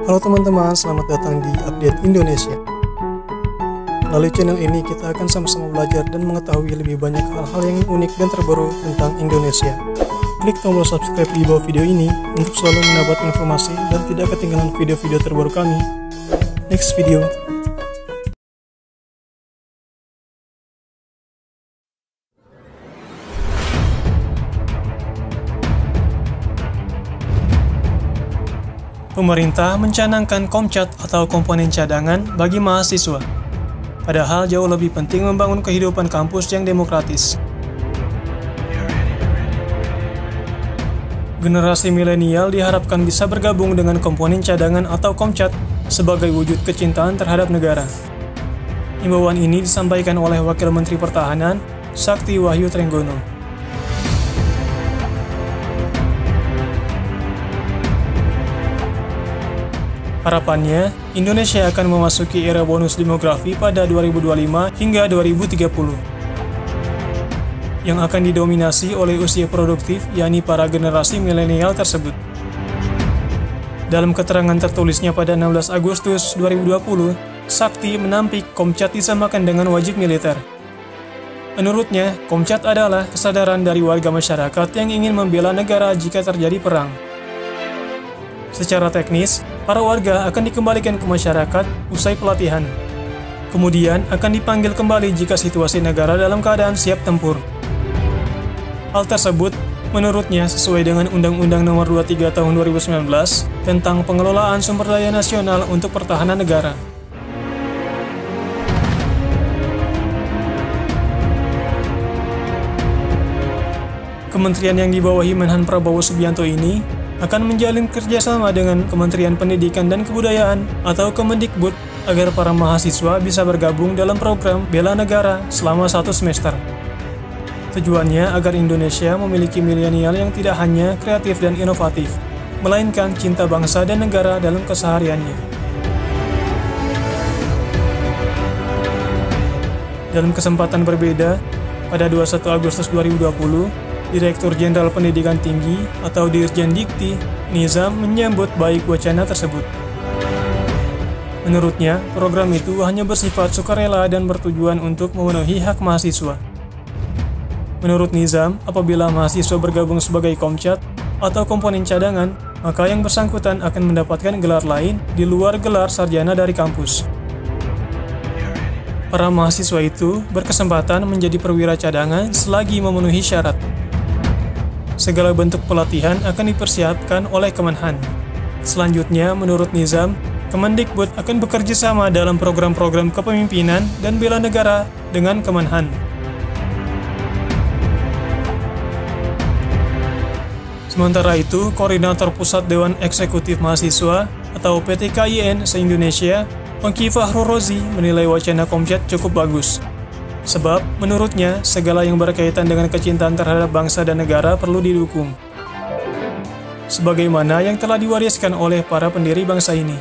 Halo teman-teman, selamat datang di Update Indonesia. Melalui channel ini kita akan sama-sama belajar dan mengetahui lebih banyak hal-hal yang unik dan terbaru tentang Indonesia. Klik tombol subscribe di bawah video ini untuk selalu mendapat informasi dan tidak ketinggalan video-video terbaru kami. Next video. Pemerintah mencanangkan Komcat atau komponen cadangan bagi mahasiswa. Padahal jauh lebih penting membangun kehidupan kampus yang demokratis. Generasi milenial diharapkan bisa bergabung dengan komponen cadangan atau Komcat sebagai wujud kecintaan terhadap negara. Himbauan ini disampaikan oleh Wakil Menteri Pertahanan, Sakti Wahyu Trenggono. Harapannya, Indonesia akan memasuki era bonus demografi pada 2025 hingga 2030, yang akan didominasi oleh usia produktif, yakni para generasi milenial tersebut. Dalam keterangan tertulisnya pada 16 Agustus 2020, Sakti menampik Komcat disamakan dengan wajib militer. Menurutnya, Komcat adalah kesadaran dari warga masyarakat yang ingin membela negara jika terjadi perang. Secara teknis, para warga akan dikembalikan ke masyarakat usai pelatihan. Kemudian akan dipanggil kembali jika situasi negara dalam keadaan siap tempur. Hal tersebut, menurutnya sesuai dengan Undang-Undang Nomor 23 Tahun 2019 tentang pengelolaan sumber daya nasional untuk pertahanan negara. Kementerian yang dibawahi Menhan Prabowo Subianto ini akan menjalin kerjasama dengan Kementerian Pendidikan dan Kebudayaan atau Kemendikbud agar para mahasiswa bisa bergabung dalam program Bela Negara selama 1 semester. Tujuannya agar Indonesia memiliki milenial yang tidak hanya kreatif dan inovatif, melainkan cinta bangsa dan negara dalam kesehariannya. Dalam kesempatan berbeda, pada 21 Agustus 2020, Direktur Jenderal Pendidikan Tinggi atau Dirjen Dikti, Nizam menyambut baik wacana tersebut. Menurutnya, program itu hanya bersifat sukarela dan bertujuan untuk memenuhi hak mahasiswa. Menurut Nizam, apabila mahasiswa bergabung sebagai Komcat atau komponen cadangan, maka yang bersangkutan akan mendapatkan gelar lain di luar gelar sarjana dari kampus. Para mahasiswa itu berkesempatan menjadi perwira cadangan selagi memenuhi syarat. Segala bentuk pelatihan akan dipersiapkan oleh Kemenhan. Selanjutnya, menurut Nizam, Kemendikbud akan bekerja sama dalam program-program kepemimpinan dan bela negara dengan Kemenhan. Sementara itu, Koordinator Pusat Dewan Eksekutif Mahasiswa atau PTKIN se-Indonesia, Ongki Fahru Rozi, menilai wacana Komcat cukup bagus. Sebab, menurutnya, segala yang berkaitan dengan kecintaan terhadap bangsa dan negara perlu didukung. Sebagaimana yang telah diwariskan oleh para pendiri bangsa ini.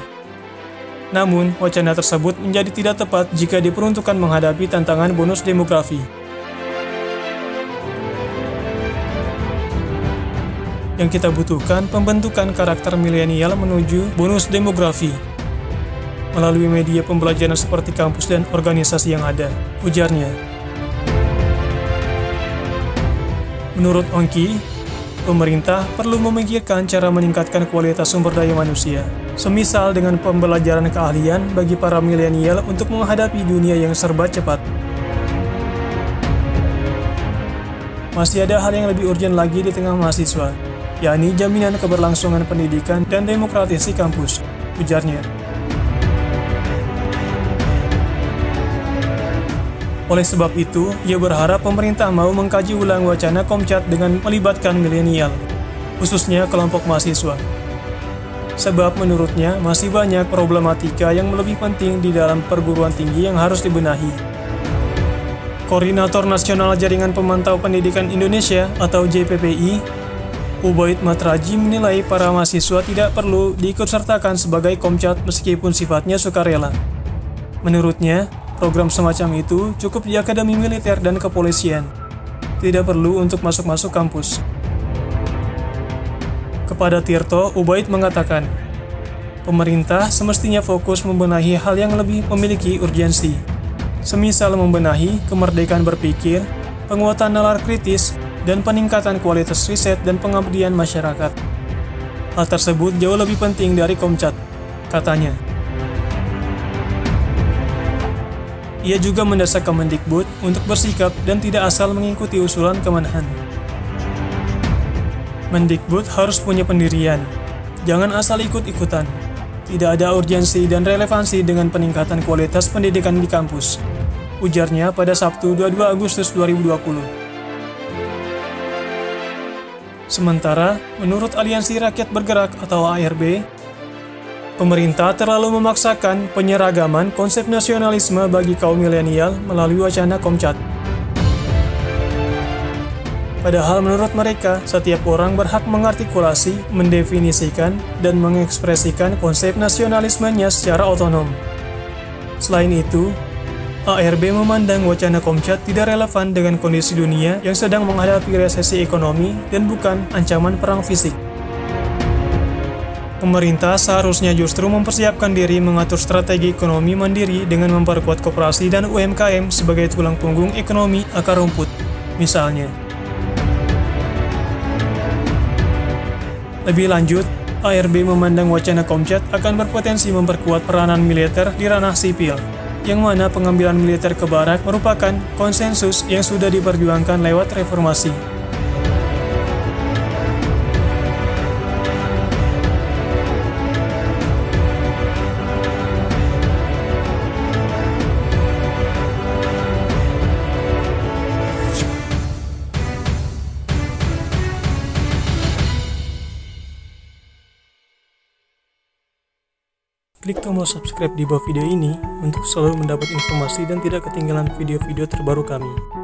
Namun, wacana tersebut menjadi tidak tepat jika diperuntukkan menghadapi tantangan bonus demografi. Yang kita butuhkan pembentukan karakter milenial menuju bonus demografi melalui media pembelajaran seperti kampus dan organisasi yang ada, ujarnya. Menurut Ongki, pemerintah perlu memikirkan cara meningkatkan kualitas sumber daya manusia, semisal dengan pembelajaran keahlian bagi para milenial untuk menghadapi dunia yang serba cepat. Masih ada hal yang lebih urgen lagi di tengah mahasiswa, yakni jaminan keberlangsungan pendidikan dan demokratisasi kampus, ujarnya. Oleh sebab itu, ia berharap pemerintah mau mengkaji ulang wacana Komcat dengan melibatkan milenial, khususnya kelompok mahasiswa. Sebab menurutnya masih banyak problematika yang lebih penting di dalam perguruan tinggi yang harus dibenahi. Koordinator Nasional Jaringan Pemantau Pendidikan Indonesia atau JPPI, Ubaid Matraji menilai para mahasiswa tidak perlu diikutsertakan sebagai Komcat meskipun sifatnya sukarela. Menurutnya, program semacam itu cukup di Akademi Militer dan Kepolisian. Tidak perlu untuk masuk-masuk kampus. Kepada Tirto, Ubaid mengatakan, Pemerintah semestinya fokus membenahi hal yang lebih memiliki urgensi, semisal membenahi kemerdekaan berpikir, penguatan nalar kritis, dan peningkatan kualitas riset dan pengabdian masyarakat. Hal tersebut jauh lebih penting dari Komcat, katanya. Ia juga mendesak Kemendikbud untuk bersikap dan tidak asal mengikuti usulan Kemenhan. Mendikbud harus punya pendirian, jangan asal ikut-ikutan. Tidak ada urgensi dan relevansi dengan peningkatan kualitas pendidikan di kampus, ujarnya pada Sabtu 22 Agustus 2020. Sementara, menurut Aliansi Rakyat Bergerak atau ARB, pemerintah terlalu memaksakan penyeragaman konsep nasionalisme bagi kaum milenial melalui wacana Komcat. Padahal menurut mereka, setiap orang berhak mengartikulasi, mendefinisikan, dan mengekspresikan konsep nasionalismenya secara otonom. Selain itu, ARB memandang wacana Komcat tidak relevan dengan kondisi dunia yang sedang menghadapi resesi ekonomi dan bukan ancaman perang fisik. Pemerintah seharusnya justru mempersiapkan diri mengatur strategi ekonomi mandiri dengan memperkuat koperasi dan UMKM sebagai tulang punggung ekonomi akar rumput, misalnya. Lebih lanjut, ARB memandang wacana Komcat akan berpotensi memperkuat peranan militer di ranah sipil, yang mana pengambilan militer ke barak merupakan konsensus yang sudah diperjuangkan lewat reformasi. Klik tombol subscribe di bawah video ini untuk selalu mendapat informasi dan tidak ketinggalan video-video terbaru kami.